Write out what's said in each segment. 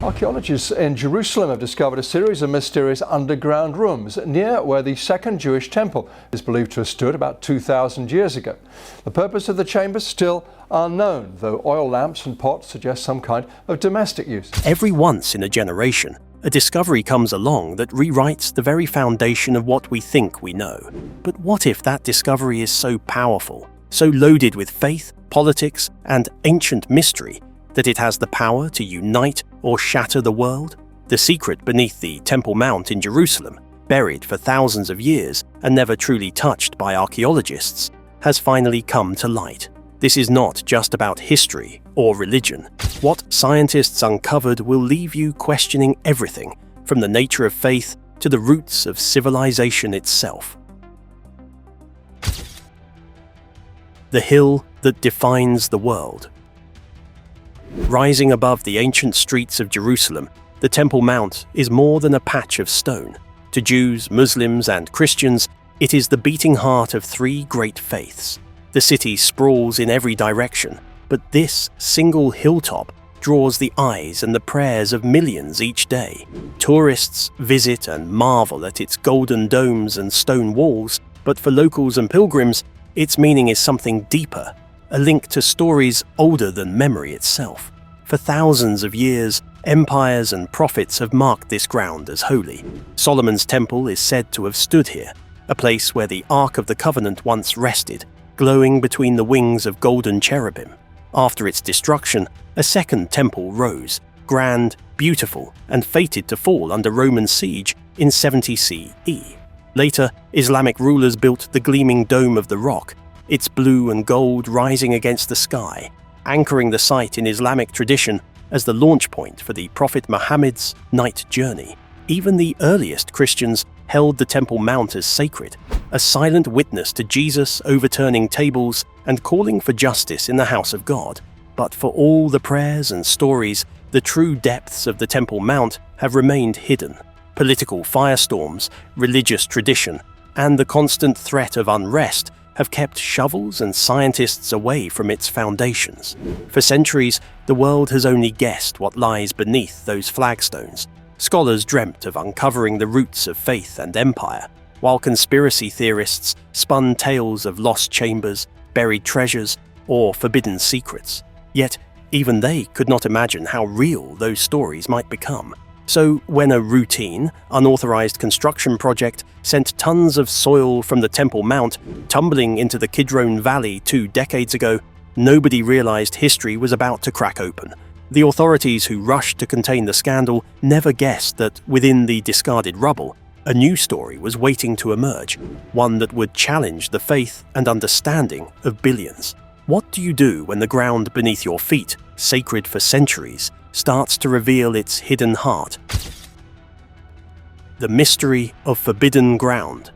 Archaeologists in Jerusalem have discovered a series of mysterious underground rooms near where the second Jewish temple is believed to have stood about 2,000 years ago. The purpose of the chambers still unknown, though oil lamps and pots suggest some kind of domestic use. Every once in a generation, a discovery comes along that rewrites the very foundation of what we think we know. But what if that discovery is so powerful, so loaded with faith, politics, and ancient mystery that it has the power to unite or shatter the world? The secret beneath the Temple Mount in Jerusalem, buried for thousands of years and never truly touched by archaeologists, has finally come to light. This is not just about history or religion. What scientists uncovered will leave you questioning everything, from the nature of faith to the roots of civilization itself. The hill that defines the world. Rising above the ancient streets of Jerusalem, the Temple Mount is more than a patch of stone. To Jews, Muslims, and Christians, it is the beating heart of three great faiths. The city sprawls in every direction, but this single hilltop draws the eyes and the prayers of millions each day. Tourists visit and marvel at its golden domes and stone walls, but for locals and pilgrims, its meaning is something deeper, a link to stories older than memory itself. For thousands of years, empires and prophets have marked this ground as holy. Solomon's temple is said to have stood here, a place where the Ark of the Covenant once rested, glowing between the wings of golden cherubim. After its destruction, a second temple rose, grand, beautiful, and fated to fall under Roman siege in 70 CE. Later, Islamic rulers built the gleaming Dome of the Rock, its blue and gold rising against the sky, anchoring the site in Islamic tradition as the launch point for the Prophet Muhammad's night journey. Even the earliest Christians held the Temple Mount as sacred, a silent witness to Jesus overturning tables and calling for justice in the house of God. But for all the prayers and stories, the true depths of the Temple Mount have remained hidden. Political firestorms, religious tradition, and the constant threat of unrest have kept shovels and scientists away from its foundations. For centuries, the world has only guessed what lies beneath those flagstones. Scholars dreamt of uncovering the roots of faith and empire, while conspiracy theorists spun tales of lost chambers, buried treasures, or forbidden secrets. Yet, even they could not imagine how real those stories might become. So, when a routine, unauthorized construction project sent tons of soil from the Temple Mount tumbling into the Kidron Valley 2 decades ago, nobody realized history was about to crack open. The authorities who rushed to contain the scandal never guessed that within the discarded rubble, a new story was waiting to emerge, one that would challenge the faith and understanding of billions. What do you do when the ground beneath your feet, sacred for centuries, starts to reveal its hidden heart? The mystery of forbidden ground.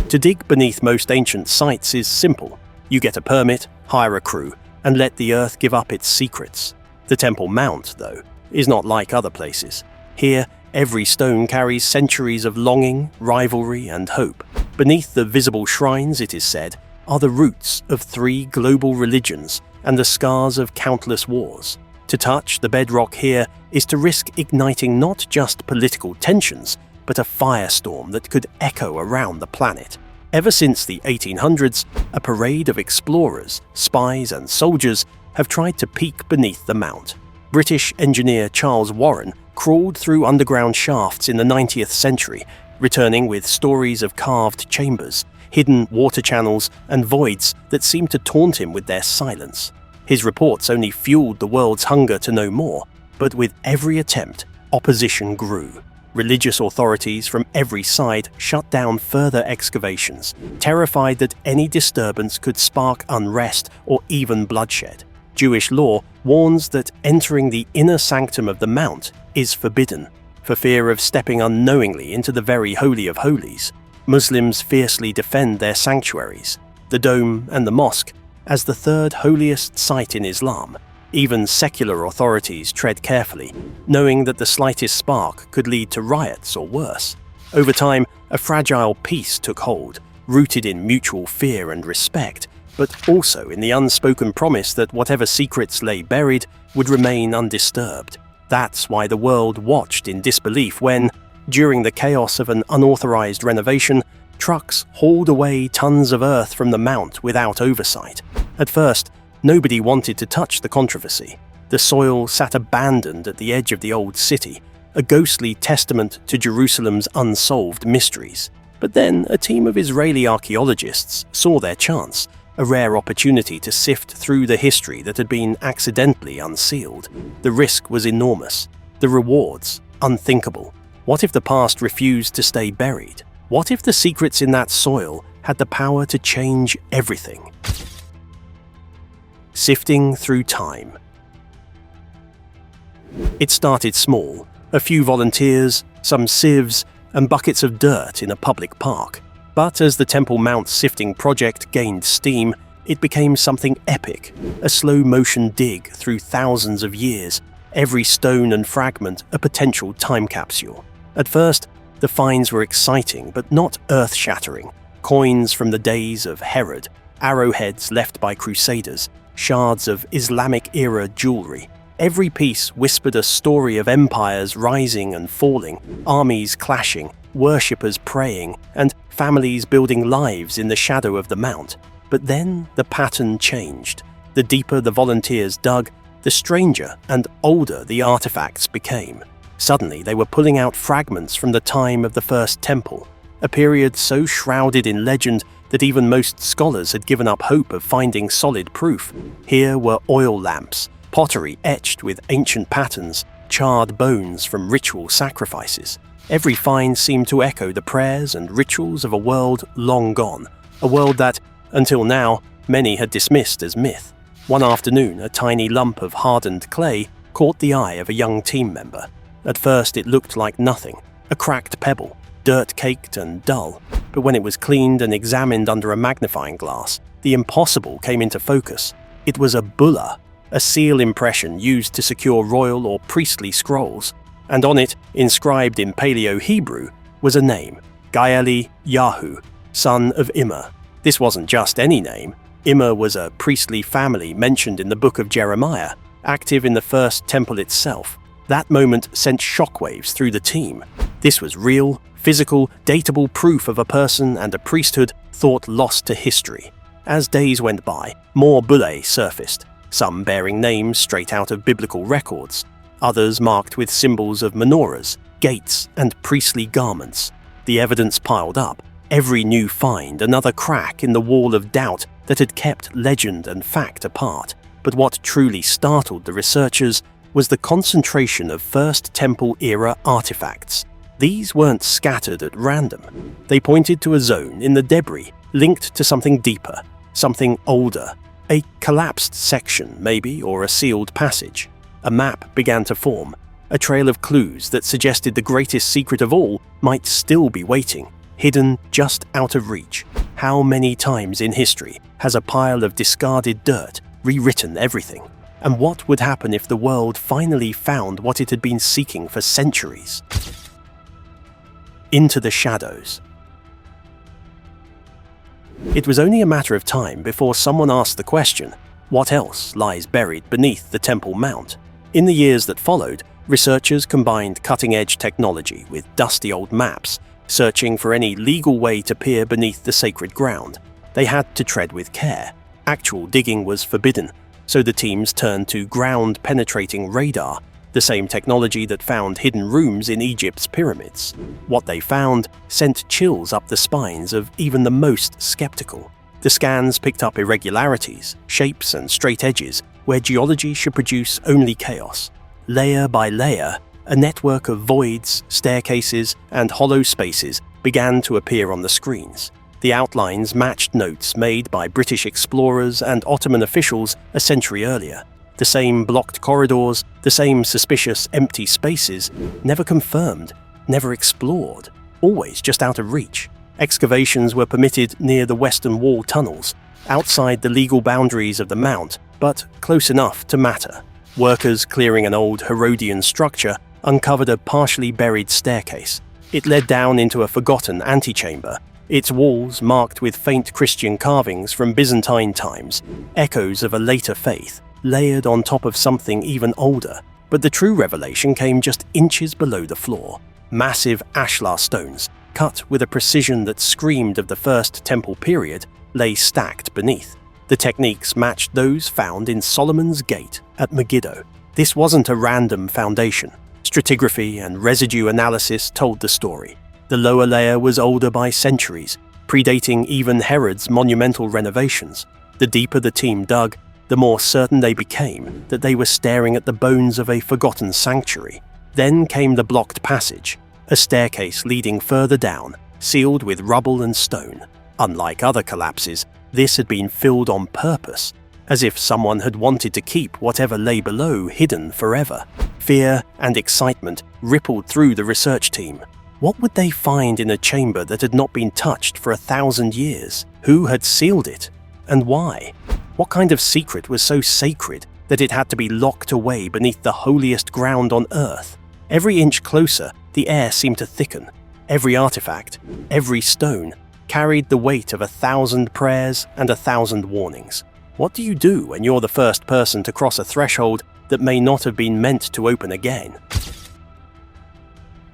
To dig beneath most ancient sites is simple. You get a permit, hire a crew, and let the earth give up its secrets. The Temple Mount, though, is not like other places. Here, every stone carries centuries of longing, rivalry, and hope. Beneath the visible shrines, it is said, are the roots of 3 global religions and the scars of countless wars. To touch the bedrock here is to risk igniting not just political tensions, but a firestorm that could echo around the planet. Ever since the 1800s, a parade of explorers, spies, and soldiers have tried to peek beneath the mount. British engineer Charles Warren crawled through underground shafts in the 19th century, returning with stories of carved chambers, hidden water channels, and voids that seemed to taunt him with their silence. His reports only fueled the world's hunger to know more, but with every attempt, opposition grew. Religious authorities from every side shut down further excavations, terrified that any disturbance could spark unrest or even bloodshed. Jewish law warns that entering the inner sanctum of the mount is forbidden, for fear of stepping unknowingly into the very Holy of Holies. Muslims fiercely defend their sanctuaries, the dome and the mosque, as the third holiest site in Islam. Even secular authorities tread carefully, knowing that the slightest spark could lead to riots or worse. Over time, a fragile peace took hold, rooted in mutual fear and respect, but also in the unspoken promise that whatever secrets lay buried would remain undisturbed. That's why the world watched in disbelief when, during the chaos of an unauthorized renovation, trucks hauled away tons of earth from the mount without oversight. At first, nobody wanted to touch the controversy. The soil sat abandoned at the edge of the old city, a ghostly testament to Jerusalem's unsolved mysteries. But then a team of Israeli archaeologists saw their chance, a rare opportunity to sift through the history that had been accidentally unsealed. The risk was enormous, the rewards unthinkable. What if the past refused to stay buried? What if the secrets in that soil had the power to change everything? Sifting through time. It started small, a few volunteers, some sieves, and buckets of dirt in a public park. But as the Temple Mount sifting project gained steam, it became something epic, a slow-motion dig through thousands of years, every stone and fragment a potential time capsule. At first, the finds were exciting but not earth-shattering. Coins from the days of Herod, arrowheads left by crusaders, shards of Islamic-era jewelry. Every piece whispered a story of empires rising and falling, armies clashing, worshippers praying, and families building lives in the shadow of the mount. But then the pattern changed. The deeper the volunteers dug, the stranger and older the artifacts became. Suddenly they were pulling out fragments from the time of the first temple, a period so shrouded in legend that even most scholars had given up hope of finding solid proof. Here were oil lamps, pottery etched with ancient patterns, charred bones from ritual sacrifices. Every find seemed to echo the prayers and rituals of a world long gone, a world that, until now, many had dismissed as myth. One afternoon, a tiny lump of hardened clay caught the eye of a young team member. At first it looked like nothing, a cracked pebble, dirt-caked and dull, but when it was cleaned and examined under a magnifying glass, the impossible came into focus. It was a bulla, a seal impression used to secure royal or priestly scrolls, and on it, inscribed in Paleo-Hebrew, was a name, Gaeli Yahu, son of Immer. This wasn't just any name. Immer was a priestly family mentioned in the book of Jeremiah, active in the first temple itself. That moment sent shockwaves through the team. This was real, physical, datable proof of a person and a priesthood thought lost to history. As days went by, more bullae surfaced, some bearing names straight out of biblical records, others marked with symbols of menorahs, gates, and priestly garments. The evidence piled up, every new find another crack in the wall of doubt that had kept legend and fact apart. But what truly startled the researchers was the concentration of First Temple-era artifacts. These weren't scattered at random. They pointed to a zone in the debris linked to something deeper, something older, a collapsed section maybe, or a sealed passage. A map began to form, a trail of clues that suggested the greatest secret of all might still be waiting, hidden just out of reach. How many times in history has a pile of discarded dirt rewritten everything? And what would happen if the world finally found what it had been seeking for centuries? Into the shadows. It was only a matter of time before someone asked the question, what else lies buried beneath the Temple Mount? In the years that followed, researchers combined cutting-edge technology with dusty old maps, searching for any legal way to peer beneath the sacred ground. They had to tread with care. Actual digging was forbidden, so the teams turned to ground-penetrating radar, the same technology that found hidden rooms in Egypt's pyramids. What they found sent chills up the spines of even the most skeptical. The scans picked up irregularities, shapes and straight edges, where geology should produce only chaos. Layer by layer, a network of voids, staircases, and hollow spaces began to appear on the screens. The outlines matched notes made by British explorers and Ottoman officials a century earlier. The same blocked corridors, the same suspicious empty spaces, never confirmed, never explored, always just out of reach. Excavations were permitted near the Western Wall tunnels, outside the legal boundaries of the Mount, but close enough to matter. Workers clearing an old Herodian structure uncovered a partially buried staircase. It led down into a forgotten antechamber, its walls marked with faint Christian carvings from Byzantine times, echoes of a later faith, layered on top of something even older. But the true revelation came just inches below the floor. Massive ashlar stones, cut with a precision that screamed of the First Temple period, lay stacked beneath. The techniques matched those found in Solomon's Gate at Megiddo. This wasn't a random foundation. Stratigraphy and residue analysis told the story. The lower layer was older by centuries, predating even Herod's monumental renovations. The deeper the team dug, the more certain they became that they were staring at the bones of a forgotten sanctuary. Then came the blocked passage, a staircase leading further down, sealed with rubble and stone. Unlike other collapses, this had been filled on purpose, as if someone had wanted to keep whatever lay below hidden forever. Fear and excitement rippled through the research team. What would they find in a chamber that had not been touched for 1,000 years? Who had sealed it? And why? What kind of secret was so sacred that it had to be locked away beneath the holiest ground on Earth? Every inch closer, the air seemed to thicken. Every artifact, every stone, carried the weight of 1,000 prayers and 1,000 warnings. What do you do when you're the first person to cross a threshold that may not have been meant to open again?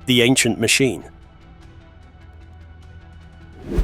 The ancient machine.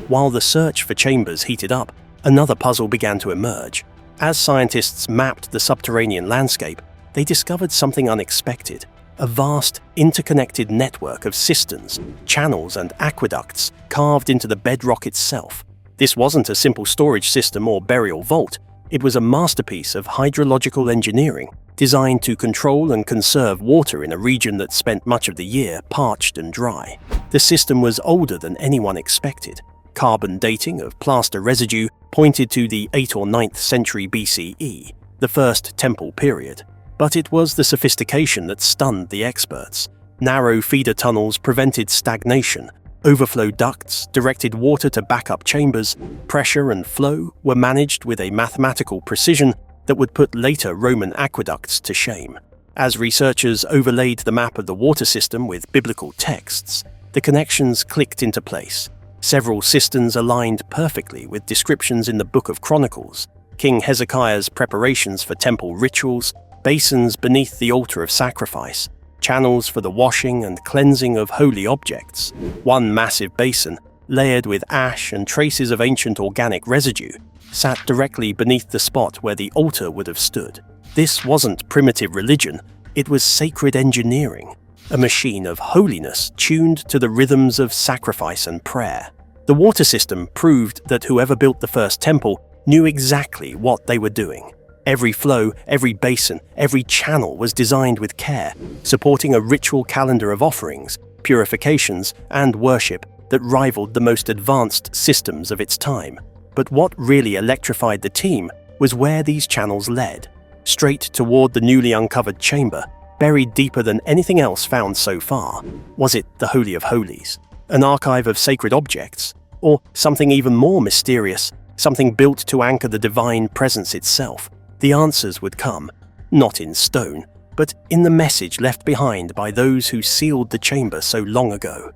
While the search for chambers heated up, another puzzle began to emerge. As scientists mapped the subterranean landscape, they discovered something unexpected. A vast, interconnected network of cisterns, channels and aqueducts carved into the bedrock itself. This wasn't a simple storage system or burial vault. It was a masterpiece of hydrological engineering, designed to control and conserve water in a region that spent much of the year parched and dry. The system was older than anyone expected. Carbon dating of plaster residue pointed to the 8th or 9th century BCE, the First Temple period. But it was the sophistication that stunned the experts. Narrow feeder tunnels prevented stagnation. Overflow ducts directed water to backup chambers. Pressure and flow were managed with a mathematical precision that would put later Roman aqueducts to shame. As researchers overlaid the map of the water system with biblical texts, the connections clicked into place. Several cisterns aligned perfectly with descriptions in the Book of Chronicles, King Hezekiah's preparations for temple rituals, basins beneath the altar of sacrifice, channels for the washing and cleansing of holy objects. One massive basin, layered with ash and traces of ancient organic residue, sat directly beneath the spot where the altar would have stood. This wasn't primitive religion, it was sacred engineering, a machine of holiness tuned to the rhythms of sacrifice and prayer. The water system proved that whoever built the first temple knew exactly what they were doing. Every flow, every basin, every channel was designed with care, supporting a ritual calendar of offerings, purifications, and worship that rivaled the most advanced systems of its time. But what really electrified the team was where these channels led, straight toward the newly uncovered chamber, buried deeper than anything else found so far. Was it the Holy of Holies, an archive of sacred objects, or something even more mysterious, something built to anchor the divine presence itself? The answers would come, not in stone, but in the message left behind by those who sealed the chamber so long ago.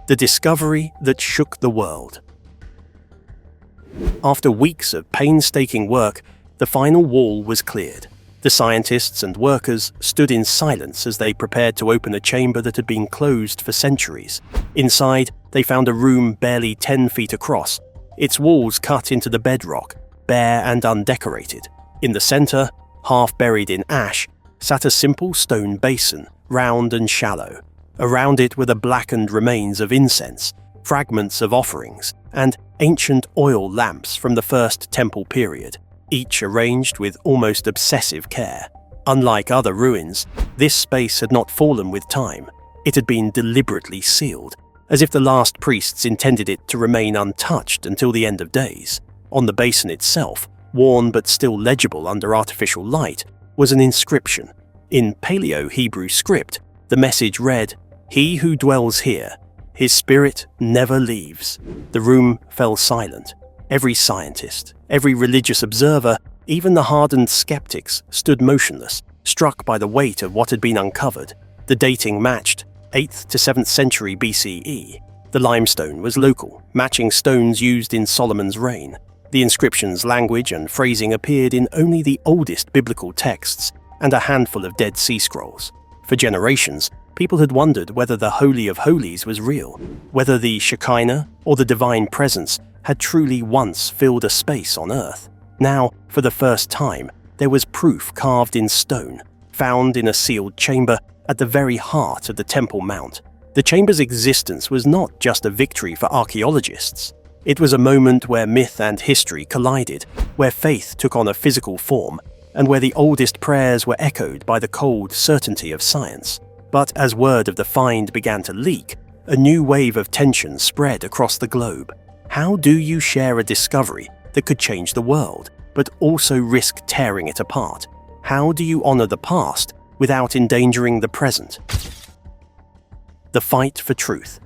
The discovery that shook the world. After weeks of painstaking work, the final wall was cleared. The scientists and workers stood in silence as they prepared to open a chamber that had been closed for centuries. Inside, they found a room barely 10 feet across, its walls cut into the bedrock, bare and undecorated. In the center, half buried in ash, sat a simple stone basin, round and shallow. Around it were the blackened remains of incense, fragments of offerings, and ancient oil lamps from the First Temple period, each arranged with almost obsessive care. Unlike other ruins, this space had not fallen with time. It had been deliberately sealed, as if the last priests intended it to remain untouched until the end of days. On the basin itself, worn but still legible under artificial light, was an inscription. In Paleo-Hebrew script, the message read, "He who dwells here, his spirit never leaves." The room fell silent. Every scientist, every religious observer, even the hardened skeptics, stood motionless, struck by the weight of what had been uncovered. The dating matched 8th to 7th century BCE. The limestone was local, matching stones used in Solomon's reign. The inscription's language and phrasing appeared in only the oldest biblical texts, and a handful of Dead Sea Scrolls. For generations, people had wondered whether the Holy of Holies was real, whether the Shekinah or the divine presence had truly once filled a space on earth. Now, for the first time, there was proof carved in stone, found in a sealed chamber at the very heart of the Temple Mount. The chamber's existence was not just a victory for archaeologists. It was a moment where myth and history collided, where faith took on a physical form, and where the oldest prayers were echoed by the cold certainty of science. But as word of the find began to leak, a new wave of tension spread across the globe. How do you share a discovery that could change the world, but also risk tearing it apart? How do you honor the past without endangering the present? The fight for truth.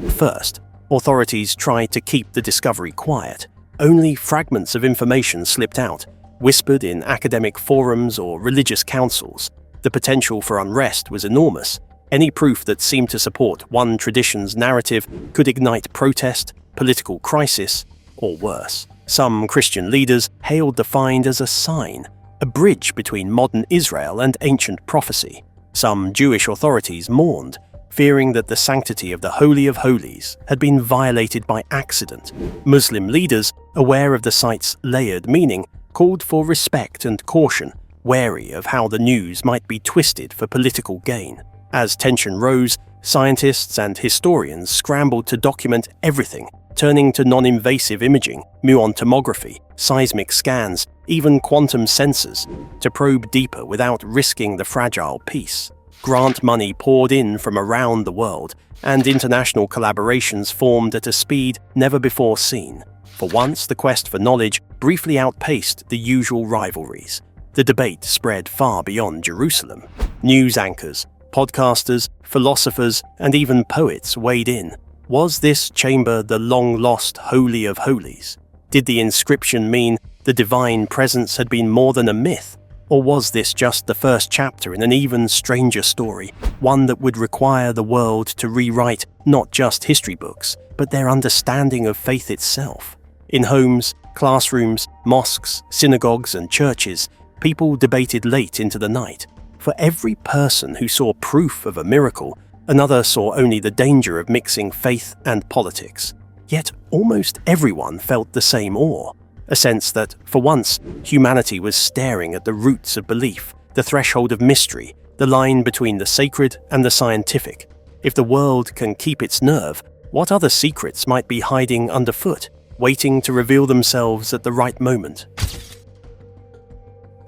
First, authorities tried to keep the discovery quiet. Only fragments of information slipped out, whispered in academic forums or religious councils. The potential for unrest was enormous. Any proof that seemed to support one tradition's narrative could ignite protest, political crisis, or worse. Some Christian leaders hailed the find as a sign, a bridge between modern Israel and ancient prophecy. Some Jewish authorities mourned, fearing that the sanctity of the Holy of Holies had been violated by accident. Muslim leaders, aware of the site's layered meaning, called for respect and caution, wary of how the news might be twisted for political gain. As tension rose, scientists and historians scrambled to document everything, turning to non-invasive imaging, muon tomography, seismic scans, even quantum sensors, to probe deeper without risking the fragile peace. Grant money poured in from around the world, and international collaborations formed at a speed never before seen. For once, the quest for knowledge briefly outpaced the usual rivalries. The debate spread far beyond Jerusalem. News anchors, podcasters, philosophers, and even poets weighed in. Was this chamber the long-lost Holy of Holies? Did the inscription mean the divine presence had been more than a myth? Or was this just the first chapter in an even stranger story, one that would require the world to rewrite not just history books, but their understanding of faith itself? In homes, classrooms, mosques, synagogues, and churches, people debated late into the night. For every person who saw proof of a miracle, another saw only the danger of mixing faith and politics. Yet almost everyone felt the same awe, a sense that, for once, humanity was staring at the roots of belief, the threshold of mystery, the line between the sacred and the scientific. If the world can keep its nerve, what other secrets might be hiding underfoot, waiting to reveal themselves at the right moment?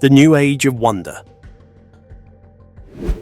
The New Age of Wonder.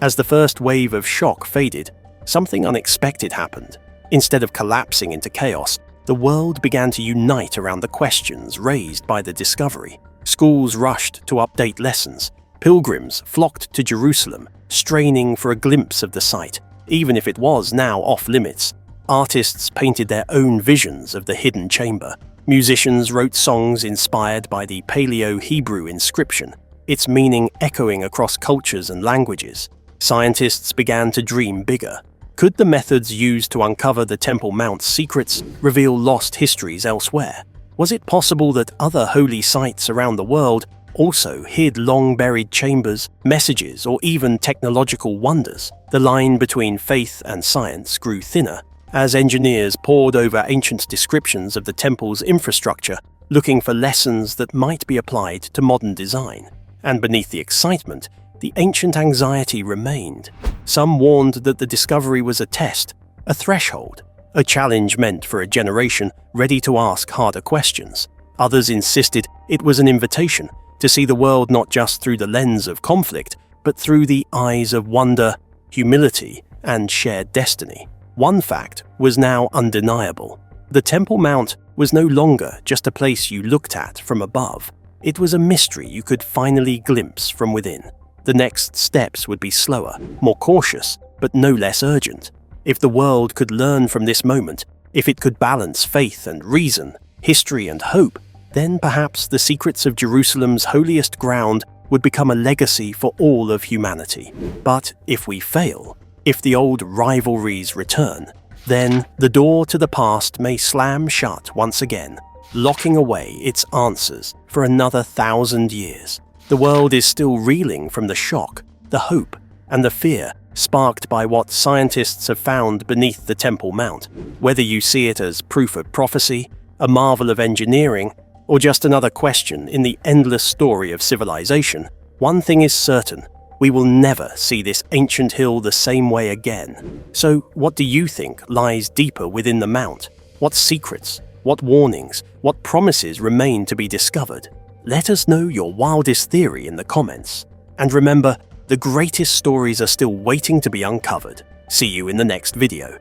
As the first wave of shock faded, something unexpected happened. Instead of collapsing into chaos, the world began to unite around the questions raised by the discovery. Schools rushed to update lessons. Pilgrims flocked to Jerusalem, straining for a glimpse of the site, even if it was now off-limits. Artists painted their own visions of the hidden chamber. Musicians wrote songs inspired by the Paleo-Hebrew inscription, its meaning echoing across cultures and languages. Scientists began to dream bigger. Could the methods used to uncover the Temple Mount's secrets reveal lost histories elsewhere? Was it possible that other holy sites around the world also hid long-buried chambers, messages, or even technological wonders? The line between faith and science grew thinner as engineers pored over ancient descriptions of the temple's infrastructure, looking for lessons that might be applied to modern design. And beneath the excitement, the ancient anxiety remained. Some warned that the discovery was a test, a threshold, a challenge meant for a generation ready to ask harder questions. Others insisted it was an invitation to see the world not just through the lens of conflict, but through the eyes of wonder, humility, and shared destiny. One fact was now undeniable. The Temple Mount was no longer just a place you looked at from above. It was a mystery you could finally glimpse from within. The next steps would be slower, more cautious, but no less urgent. If the world could learn from this moment, if it could balance faith and reason, history and hope, then perhaps the secrets of Jerusalem's holiest ground would become a legacy for all of humanity. But if we fail, if the old rivalries return, then the door to the past may slam shut once again. locking away its answers for another 1,000 years. The world is still reeling from the shock, the hope, and the fear sparked by what scientists have found beneath the Temple Mount. Whether you see it as proof of prophecy, a marvel of engineering, or just another question in the endless story of civilization, one thing is certain: we will never see this ancient hill the same way again. So, what do you think lies deeper within the mount? What secrets, what warnings, what promises remain to be discovered? Let us know your wildest theory in the comments. And remember, the greatest stories are still waiting to be uncovered. See you in the next video.